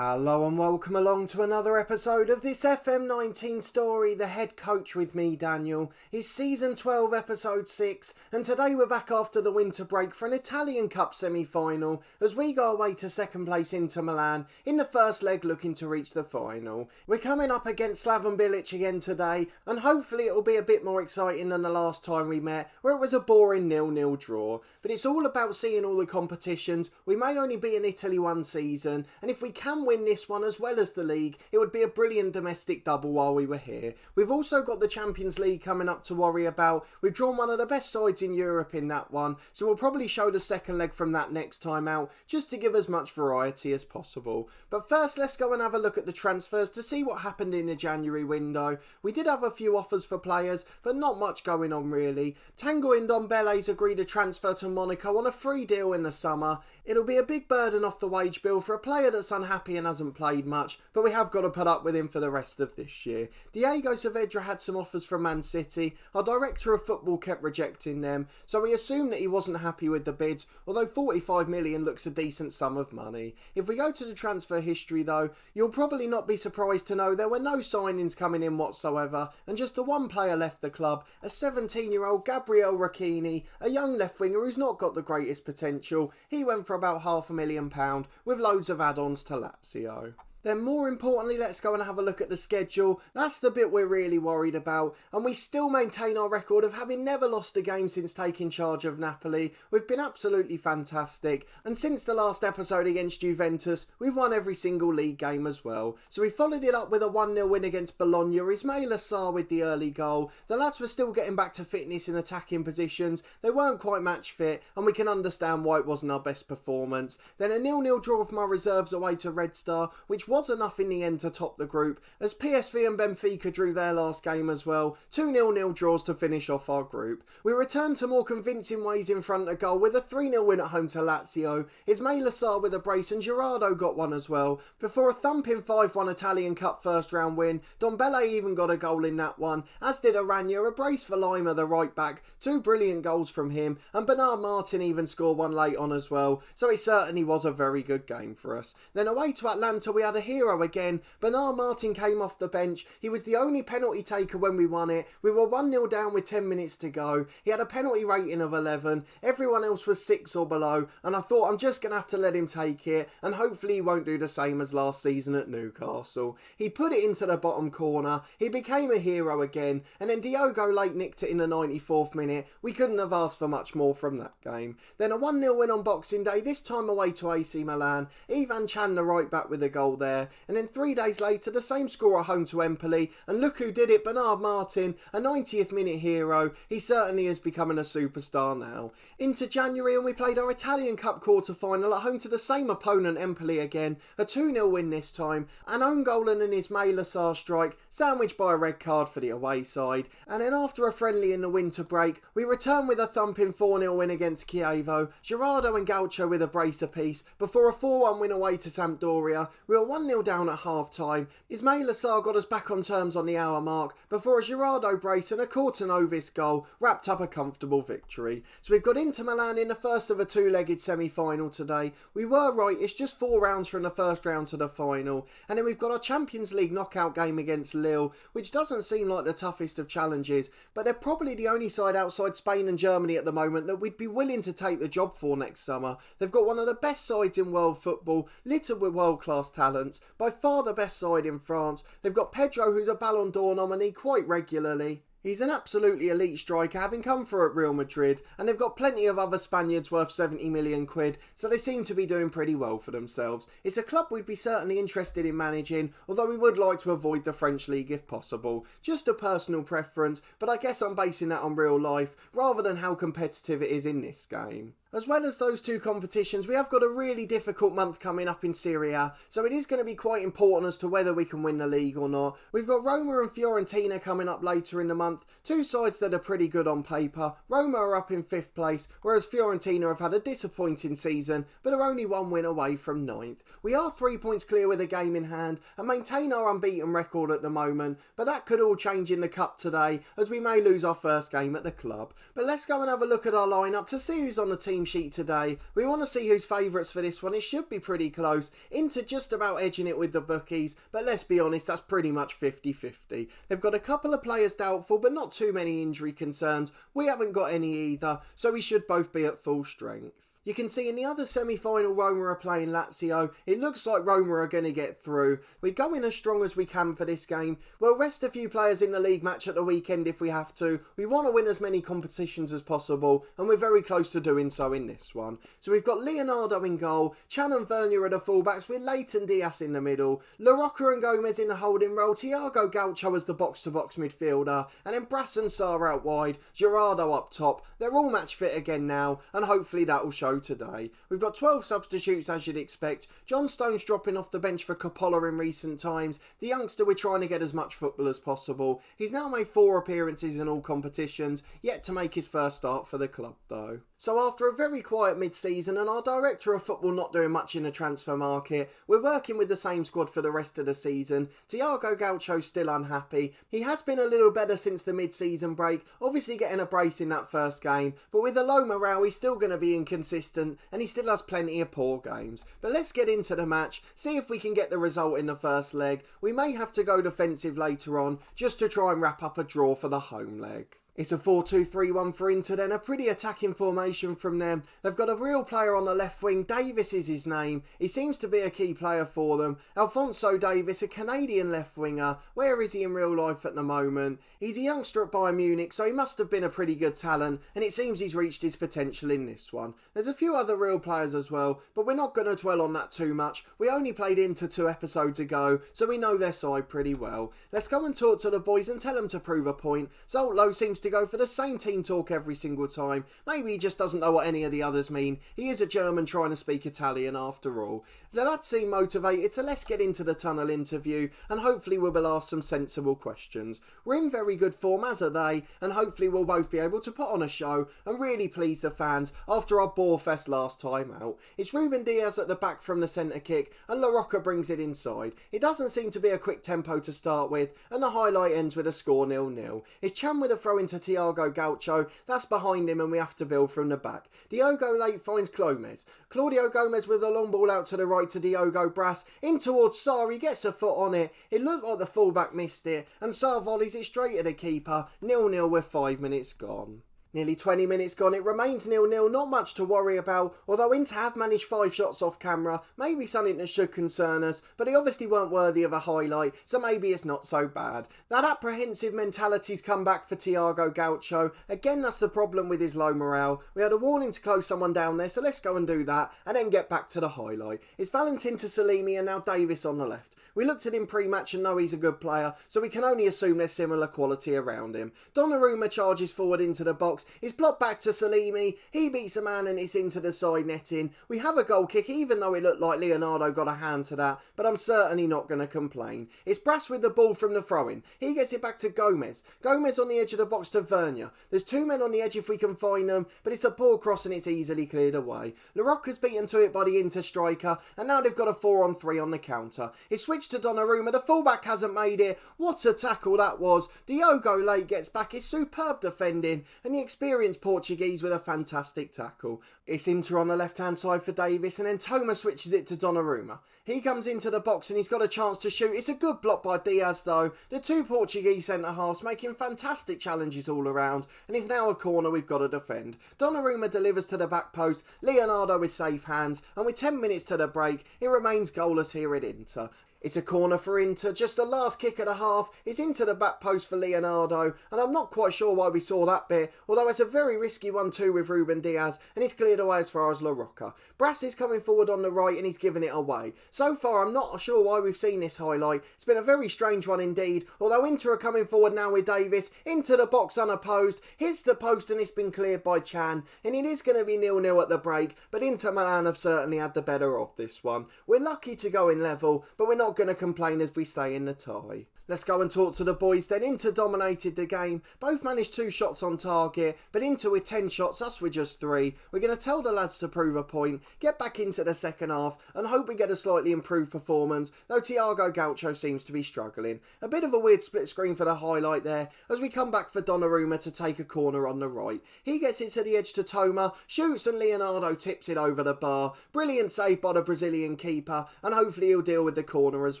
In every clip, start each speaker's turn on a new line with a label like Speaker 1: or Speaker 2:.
Speaker 1: Hello and welcome along to another episode of this FM19 story, The Head Coach with me, Daniel. It's season 12, episode 6, and today we're back after the winter break for an Italian Cup semi-final as we go away to second place Inter Milan in the first leg looking to reach the final. We're coming up against Slaven Bilic again today, and hopefully it will be a bit more exciting than the last time we met where it was a boring 0-0 draw. But it's all about seeing all the competitions. We may only be in Italy one season, and if we can win this one as well as the league, it would be a brilliant domestic double while we were here. We've also got the Champions League coming up to worry about. We've drawn one of the best sides in Europe in that one, so we'll probably show the second leg from that next time out, just to give as much variety as possible. But first, let's go and have a look at the transfers to see what happened in the January window. We did have a few offers for players, but not much going on really. Tanguy Ndombele's agreed a transfer to Monaco on a free deal in the summer. It'll be a big burden off the wage bill for a player that's unhappy and hasn't played much, but we have got to put up with him for the rest of this year. Diego Saavedra had some offers from Man City. Our director of football kept rejecting them, so we assumed that he wasn't happy with the bids, although 45 million looks a decent sum of money. If we go to the transfer history though, you'll probably not be surprised to know there were no signings coming in whatsoever, and just the one player left the club, a 17-year-old Gabriel Racchini, a young left winger who's not got the greatest potential. He went for about £500,000 with loads of add-ons to Lazio. Then more importantly, let's go and have a look at the schedule. That's the bit we're really worried about, and we still maintain our record of having never lost a game since taking charge of Napoli. We've been absolutely fantastic, and since the last episode against Juventus, we've won every single league game as well. So we followed it up with a 1-0 win against Bologna, Ismail Assar with the early goal. The lads were still getting back to fitness in attacking positions. They weren't quite match fit, and we can understand why it wasn't our best performance. Then a 0-0 draw from our reserves away to Red Star, which was enough in the end to top the group, as PSV and Benfica drew their last game as well. 2 0-0 draws to finish off our group. We returned to more convincing ways in front of goal with a 3-0 win at home to Lazio. Ismail Assar with a brace and Gerardo got one as well. Before a thumping 5-1 Italian Cup first round win, Ndombele even got a goal in that one, as did Aranya, a brace for Lima, the right back, 2 brilliant goals from him, and Bernard Martin even scored one late on as well, so it certainly was a very good game for us. Then away to Atlanta we had a hero again. Bernard Martin came off the bench. He was the only penalty taker when we won it. We were 1-0 down with 10 minutes to go. He had a penalty rating of 11. Everyone else was 6 or below, and I thought I'm just going to have to let him take it, and hopefully he won't do the same as last season at Newcastle. He put it into the bottom corner. He became a hero again, and then Diogo late nicked it in the 94th minute. We couldn't have asked for much more from that game. Then a 1-0 win on Boxing Day, this time away to AC Milan. Ivan Chan, the right back, with a goal there. And then 3 days later, the same score at home to Empoli, and look who did it, Bernard Martin, a 90th minute hero. He certainly is becoming a superstar now. Into January, and we played our Italian Cup quarter-final at home to the same opponent, Empoli again, a 2-0 win this time, an own goal and an Ismail Assar strike, sandwiched by a red card for the away side. And then after a friendly in the winter break, we return with a thumping 4-0 win against Chievo, Gerardo and Gaucho with a brace apiece, before a 4-1 win away to Sampdoria. We were 1-0 down at half-time. Ismail Assar got us back on terms on the hour mark before a Gerardo brace and a Courtenovis goal wrapped up a comfortable victory. So we've got Inter Milan in the first of a 2-legged semi-final today. We were right, it's just 4 rounds from the first round to the final. And then we've got our Champions League knockout game against Lille, which doesn't seem like the toughest of challenges, but they're probably the only side outside Spain and Germany at the moment that we'd be willing to take the job for next summer. They've got one of the best sides in world football, littered with world-class talents, by far the best side in France. They've got Pedro, who's a Ballon d'Or nominee quite regularly. He's an absolutely elite striker, having come through at Real Madrid, and they've got plenty of other Spaniards worth 70 million quid, so they seem to be doing pretty well for themselves. It's a club we'd be certainly interested in managing, although we would like to avoid the French league if possible. Just a personal preference, but I guess I'm basing that on real life, rather than how competitive it is in this game. As well as those two competitions, we have got a really difficult month coming up in Serie A, so it is going to be quite important as to whether we can win the league or not. We've got Roma and Fiorentina coming up later in the month, two sides that are pretty good on paper. Roma are up in 5th place, whereas Fiorentina have had a disappointing season, but are only 1 win away from 9th. We are 3 points clear with a game in hand, and maintain our unbeaten record at the moment, but that could all change in the Cup today, as we may lose our first game at the club. But let's go and have a look at our lineup to see who's on the team team sheet today. We want to see who's favourites for this one. It should be pretty close. Inter just about edging it with the bookies, but let's be honest, that's pretty much 50-50. They've got a couple of players doubtful, but not too many injury concerns. We haven't got any either, so we should both be at full strength. You can see in the other semi-final Roma are playing Lazio. It looks like Roma are going to get through. We're going as strong as we can for this game. We'll rest a few players in the league match at the weekend if we have to. We want to win as many competitions as possible, and we're very close to doing so in this one. So we've got Leonardo in goal, Chan and Vernier are the fullbacks with Leighton Diaz in the middle, La Rocca and Gomez in the holding role, Thiago Gaucho as the box-to-box midfielder, and then Brass and Sarr out wide, Gerardo up top. They're all match fit again now, and hopefully that will show today. We've got 12 substitutes as you'd expect. John Stone's dropping off the bench for Coppola in recent times. The youngster we're trying to get as much football as possible. He's now made 4 appearances in all competitions, yet to make his first start for the club though. So after a very quiet mid-season and our director of football not doing much in the transfer market, we're working with the same squad for the rest of the season. Thiago Gaucho's still unhappy. He has been a little better since the mid-season break, obviously getting a brace in that first game, but with a low morale he's still going to be inconsistent and he still has plenty of poor games. But let's get into the match, see if we can get the result in the first leg. We may have to go defensive later on just to try and wrap up a draw for the home leg. It's a 4-2-3-1 for Inter then, a pretty attacking formation from them. They've got a real player on the left wing, Davis is his name. He seems to be a key player for them. Alfonso Davis, a Canadian left winger. Where is he in real life at the moment? He's a youngster at Bayern Munich, so he must have been a pretty good talent, and it seems he's reached his potential in this one. There's a few other real players as well, but we're not going to dwell on that too much. We only played Inter 2 episodes ago, so we know their side pretty well. Let's go and talk to the boys and tell them to prove a point. Zoltlo seems to go for the same team talk every single time. Maybe he just doesn't know what any of the others mean. He is a German trying to speak Italian after all. The lads seem motivated, so let's get into the tunnel interview and hopefully we'll be asked some sensible questions. We're in very good form, as are they, and hopefully we'll both be able to put on a show and really please the fans after our bore fest last time out. It's Ruben Diaz at the back from the centre kick and La Rocca brings it inside. It doesn't seem to be a quick tempo to start with and the highlight ends with a score 0-0. It's Chan with a throw into Thiago Gaucho, that's behind him and we have to build from the back. Diogo late finds Gomez. Claudio Gomez with a long ball out to the right to Diogo Brass, in towards Sarr, he gets a foot on it. It looked like the fullback missed it and Sarr volleys it straight at the keeper. 0-0 with 5 minutes gone. Nearly 20 minutes gone, it remains 0-0, not much to worry about, although Inter have managed 5 shots off camera, maybe something that should concern us, but they obviously weren't worthy of a highlight, so maybe it's not so bad. That apprehensive mentality's come back for Thiago Gaucho. Again, that's the problem with his low morale. We had a warning to close someone down there, so let's go and do that, and then get back to the highlight. It's Valentin to Salimi and now Davis on the left. We looked at him pre-match and know he's a good player, so we can only assume there's similar quality around him. Donnarumma charges forward into the box. It's blocked back to Salimi. He beats a man and it's into the side netting. We have a goal kick, even though it looked like Leonardo got a hand to that, but I'm certainly not going to complain. It's Brass with the ball from the throw-in. He gets it back to Gomez. Gomez on the edge of the box to Vernier. There's 2 men on the edge if we can find them, but it's a poor cross and it's easily cleared away. La Rocca's beaten to it by the Inter striker, and now they've got a 4-on-3 on the counter. It's switched to Donnarumma. The fullback hasn't made it. What a tackle that was. Diogo late gets back. It's superb defending, and the experienced Portuguese with a fantastic tackle. It's Inter on the left-hand side for Davis, and then Thomas switches it to Donnarumma. He comes into the box and he's got a chance to shoot. It's a good block by Diaz though. The 2 Portuguese centre-halves making fantastic challenges all around, and it's now a corner we've got to defend. Donnarumma delivers to the back post, Leonardo with safe hands, and with 10 minutes to the break, it remains goalless here at Inter. It's a corner for Inter, just the last kick of the half. It's into the back post for Leonardo, and I'm not quite sure why we saw that bit, although it's a very risky one too with Ruben Diaz, and it's cleared away as far as La Rocca. Brass is coming forward on the right and he's giving it away. So far I'm not sure why we've seen this highlight. It's been a very strange one indeed, although Inter are coming forward now with Davis, into the box unopposed, hits the post and it's been cleared by Chan, and it is going to be 0-0 at the break, but Inter Milan have certainly had the better of this one. We're lucky to go in level, but we're not not going to complain as we stay in the tie. Let's go and talk to the boys then. Inter dominated the game. Both managed 2 shots on target, but Inter with 10 shots, us with just 3. We're going to tell the lads to prove a point, get back into the second half, and hope we get a slightly improved performance, though Thiago Gaucho seems to be struggling. A bit of a weird split screen for the highlight there, as we come back for Donnarumma to take a corner on the right. He gets it to the edge to Toma, shoots, and Leonardo tips it over the bar. Brilliant save by the Brazilian keeper, and hopefully he'll deal with the corner as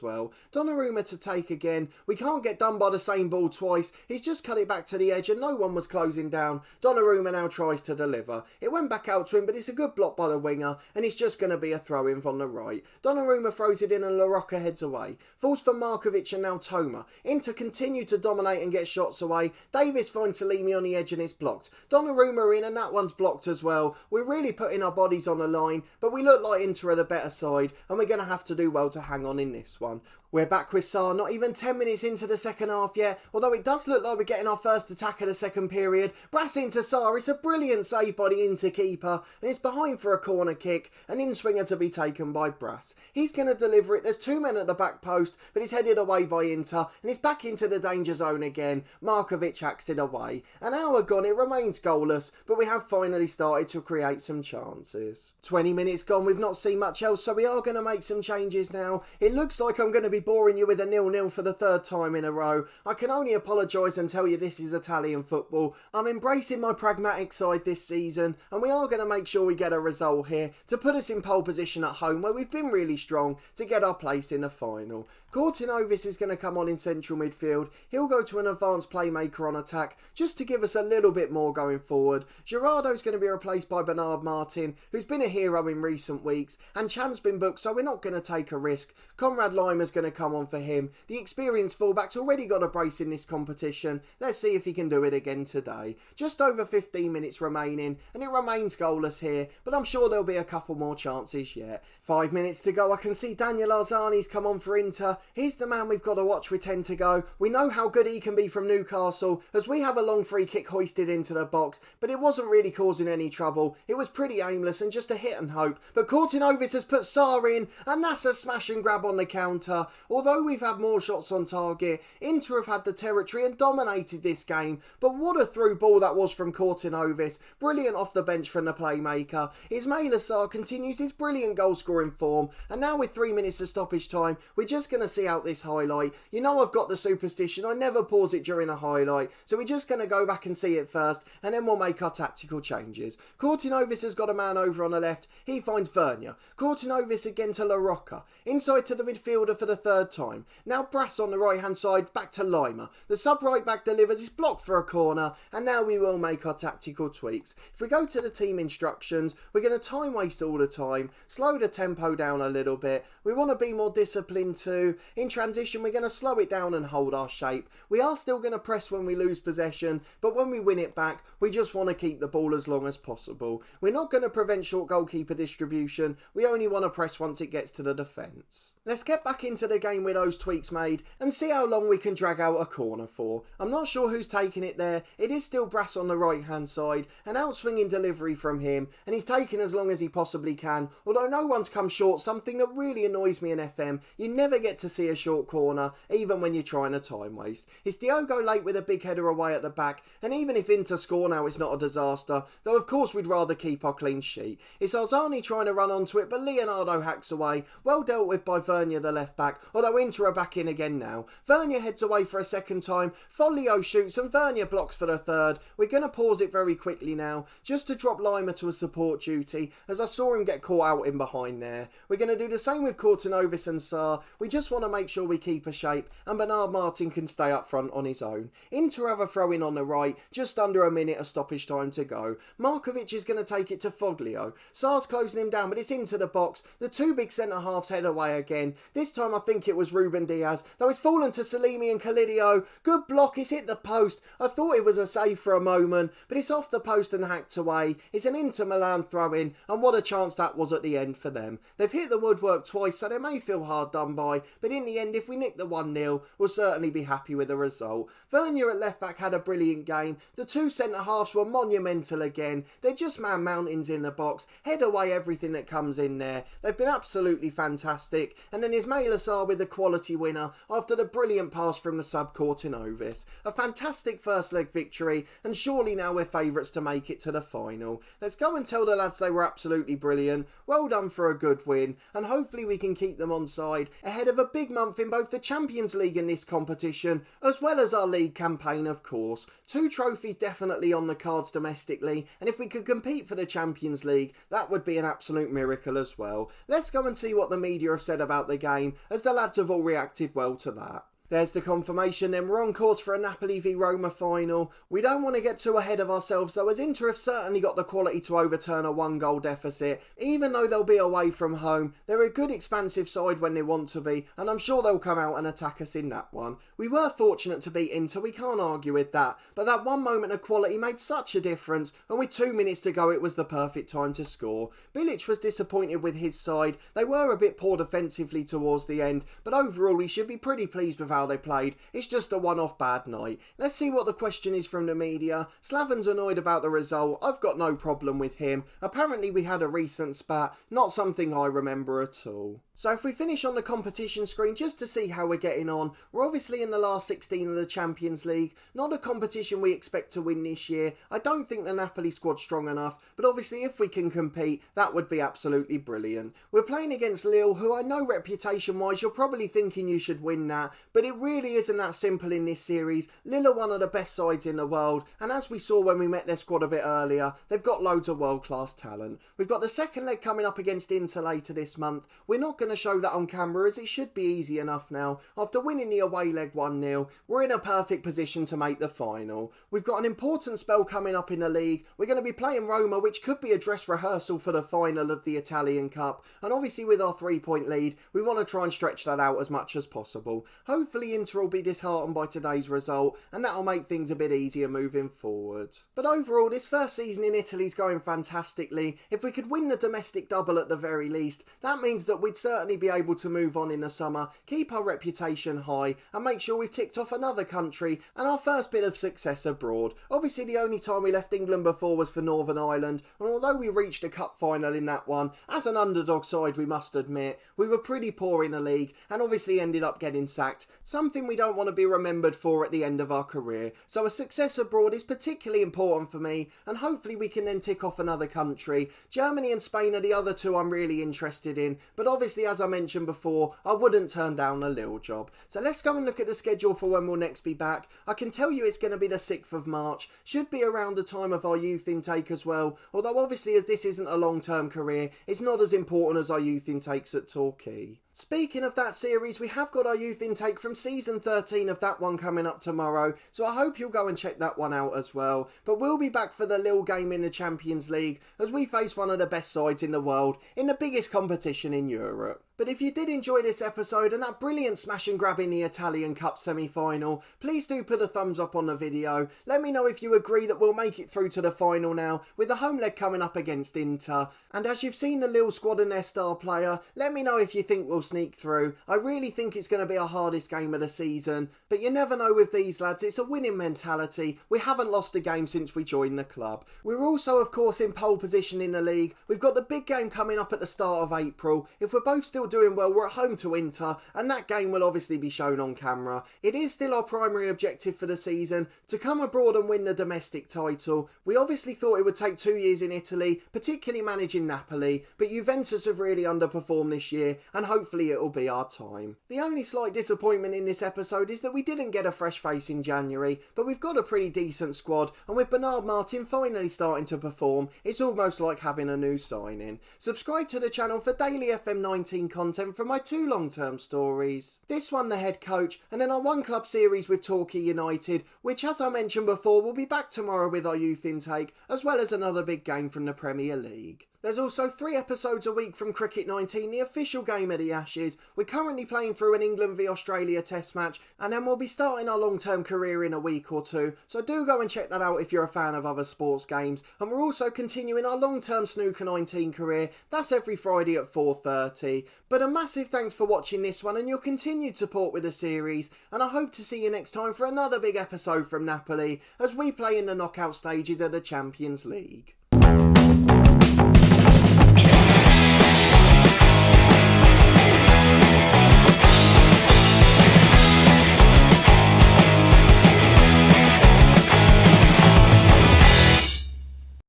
Speaker 1: well. Donnarumma to take again. We can't get done by the same ball twice. He's just cut it back to the edge and no one was closing down. Donnarumma now tries to deliver. It went back out to him, but it's a good block by the winger and it's just going to be a throw-in from the right. Donnarumma throws it in and La Rocca heads away. Falls for Markovic and now Toma. Inter continue to dominate and get shots away. Davis finds Salimi on the edge and it's blocked. Donnarumma in and that one's blocked as well. We're really putting our bodies on the line, but we look like Inter are the better side and we're going to have to do well to hang on in this one. We're back with Sarr, not even 10 minutes into the second half yet, although it does look like we're getting our first attack of the second period. Brass into Sarr, it's a brilliant save by the Inter keeper, and it's behind for a corner kick, an in-swinger to be taken by Brass. He's going to deliver it, there's 2 men at the back post, but it's headed away by Inter, and it's back into the danger zone again. Markovic hacks it away. An hour gone, it remains goalless, but we have finally started to create some chances. 20 minutes gone, we've not seen much else, so we are going to make some changes now. It looks like I'm going to be boring you with a 0-0 for the 3rd time in a row. I can only apologise and tell you this is Italian football. I'm embracing my pragmatic side this season and we are going to make sure we get a result here to put us in pole position at home where we've been really strong to get our place in the final. Courtinovis is going to come on in central midfield. He'll go to an advanced playmaker on attack just to give us a little bit more going forward. Gerardo's going to be replaced by Bernard Martin, who's been a hero in recent weeks, and Chan's been booked so we're not going to take a risk. Conrad Lima's going to come on for him. The experienced fullback's already got a brace in this competition. Let's see if he can do it again today. Just over 15 minutes remaining and it remains goalless here, but I'm sure there'll be a couple more chances yet. 5 minutes to go. I can see Daniel Arzani's come on for Inter. He's the man we've got to watch with 10 to go. We know how good he can be from Newcastle as we have a long free kick hoisted into the box, but it wasn't really causing any trouble. It was pretty aimless and just a hit and hope. But Courtinovis has put Sarr in and that's a smash and grab on the counter. Although we've had more shots on target, Inter have had the territory and dominated this game, but what a through ball that was from Courtinovis. Brilliant off the bench from the playmaker. Ismaila Sarr continues his brilliant goal scoring form, and now with 3 minutes of stoppage time, we're just going to see out this highlight. You know I've got the superstition, I never pause it during a highlight, so we're just going to go back and see it first, and then we'll make our tactical changes. Courtinovis has got a man over on the left, he finds Vernier. Courtinovis again to La Rocca, inside to the midfielder for the 3rd time. Now Brass on the right hand side, back to Lima. The sub right back delivers, it's blocked for a corner, and now we will make our tactical tweaks. If we go to the team instructions, we're going to time waste all the time, slow the tempo down a little bit. We want to be more disciplined too. In transition, we're going to slow it down and hold our shape. We are still going to press when we lose possession, but when we win it back, we just want to keep the ball as long as possible. We're not going to prevent short goalkeeper distribution, we only want to press once it gets to the defence. Let's get back into the game with those tweaks made and see how long we can drag out a corner for. I'm not sure who's taking it there. It is still Brass on the right hand side, an outswinging delivery from him, and he's taking as long as he possibly can, although no one's come short, something that really annoys me in FM. You never get to see a short corner, even when you're trying to time waste. It's Diogo late with a big header away at the back, and even if Inter score now, it's not a disaster, though of course we'd rather keep our clean sheet. It's Arzani trying to run onto it, but Leonardo hacks away, well dealt with by Vernier the left back, although Inter are back in again now. Vernier heads away for a second time, Foglio shoots and Vernier blocks for the 3rd. We're going to pause it very quickly now, just to drop Lima to a support duty, as I saw him get caught out in behind there. We're going to do the same with Courtinovis and Sarr. We just want to make sure we keep a shape, and Bernard Martin can stay up front on his own. Inter have a throw in on the right, just under a minute of stoppage time to go. Markovic is going to take it to Foglio. Sarr's closing him down, but it's into the box. The 2 big centre-halves head away again. This time I think it was Ruben Diaz, though it's fallen to Salimi and Calidio. Good block, it's hit the post. I thought it was a save for a moment, but it's off the post and hacked away. It's an Inter Milan throw-in, and what a chance that was at the end for them. They've hit the woodwork twice, so they may feel hard done by, but in the end, if we nick the 1-0, we'll certainly be happy with the result. Vernier at left-back had a brilliant game. The 2 centre-halves were monumental again. They're just man mountains in the box, head away everything that comes in there. They've been absolutely fantastic, and then Ismail Assar with the quality winner after the brilliant pass from the sub Kortinovis. A fantastic first leg victory, and surely now we're favourites to make it to the final. Let's go and tell the lads they were absolutely brilliant. Well done for a good win, and hopefully we can keep them on side ahead of a big month in both the Champions League and this competition, as well as our league campaign, of course. 2 trophies definitely on the cards domestically, and if we could compete for the Champions League, that would be an absolute miracle as well. Let's go and see what the media have said about the game, as the lads have all reacted well to that. There's the confirmation then, we're on course for a Napoli v Roma final. We don't want to get too ahead of ourselves though, as Inter have certainly got the quality to overturn a 1-goal deficit. Even though they'll be away from home, they're a good expansive side when they want to be, and I'm sure they'll come out and attack us in that one. We were fortunate to beat Inter, we can't argue with that, but that one moment of quality made such a difference, and with 2 minutes to go it was the perfect time to score. Bilic was disappointed with his side. They were a bit poor defensively towards the end, but overall he should be pretty pleased with how they played. It's just a one-off bad night. Let's see what the question is from the media. Slaven's annoyed about the result. I've got no problem with him. Apparently we had a recent spat, not something I remember at all. So if we finish on the competition screen just to see how we're getting on, we're obviously in the last 16 of the Champions League, not a competition we expect to win this year. I don't think the Napoli squad's strong enough, but obviously if we can compete, that would be absolutely brilliant. We're playing against Lille, who I know reputation-wise you're probably thinking you should win that, but it really isn't that simple in this series. Lille are one of the best sides in the world, and as we saw when we met their squad a bit earlier, they've got loads of world-class talent. We've got the second leg coming up against Inter later this month. We're not going to show that on camera as it should be easy enough now. After winning the away leg 1-0, we're in a perfect position to make the final. We've got an important spell coming up in the league. We're going to be playing Roma, which could be a dress rehearsal for the final of the Italian Cup, and obviously with our 3-point lead, we want to try and stretch that out as much as possible. Hopefully Inter will be disheartened by today's result, and that'll make things a bit easier moving forward. But overall, this first season in Italy's going fantastically. If we could win the domestic double at the very least, that means that we'd certainly be able to move on in the summer, keep our reputation high, and make sure we've ticked off another country and our first bit of success abroad. Obviously the only time we left England before was for Northern Ireland, and although we reached a cup final in that one, as an underdog side we must admit, we were pretty poor in the league and obviously ended up getting sacked, something we don't want to be remembered for at the end of our career. So a success abroad is particularly important for me, and hopefully we can then tick off another country. Germany and Spain are the other two I'm really interested in, but obviously as I mentioned before, I wouldn't turn down a Lille job. So let's go and look at the schedule for when we'll next be back. I can tell you it's going to be the 6th of March, should be around the time of our youth intake as well, although obviously as this isn't a long-term career, it's not as important as our youth intakes at Torquay. Speaking of that series, we have got our youth intake from season 13 of that one coming up tomorrow, so I hope you'll go and check that one out as well. But we'll be back for the Lille game in the Champions League as we face one of the best sides in the world in the biggest competition in Europe. But if you did enjoy this episode and that brilliant smash and grab in the Italian Cup semi-final, please do put a thumbs up on the video. Let me know if you agree that we'll make it through to the final now, with the home leg coming up against Inter. And as you've seen the Lille squad and their star player, let me know if you think we'll sneak through. I really think it's going to be our hardest game of the season, but you never know with these lads. It's a winning mentality. We haven't lost a game since we joined the club. We're also of course in pole position in the league. We've got the big game coming up at the start of April. If we're both still doing well, we're at home to Inter, and that game will obviously be shown on camera. It is still our primary objective for the season, to come abroad and win the domestic title. We obviously thought it would take 2 years in Italy, particularly managing Napoli, but Juventus have really underperformed this year, and hopefully it'll be our time. The only slight disappointment in this episode is that we didn't get a fresh face in January, but we've got a pretty decent squad, and with Bernard Martin finally starting to perform, it's almost like having a new signing. Subscribe to the channel for daily FM19 content from my 2 long-term stories. This one, the head coach, and then our one club series with Torquay United, which as I mentioned before will be back tomorrow with our youth intake, as well as another big game from the Premier League. There's also 3 episodes a week from Cricket 19, the official game of the Ashes. We're currently playing through an England v Australia test match, and then we'll be starting our long-term career in a week or 2, so do go and check that out if you're a fan of other sports games. And we're also continuing our long-term Snooker 19 career, that's every Friday at 4:30. But a massive thanks for watching this one and your continued support with the series, and I hope to see you next time for another big episode from Napoli as we play in the knockout stages of the Champions League.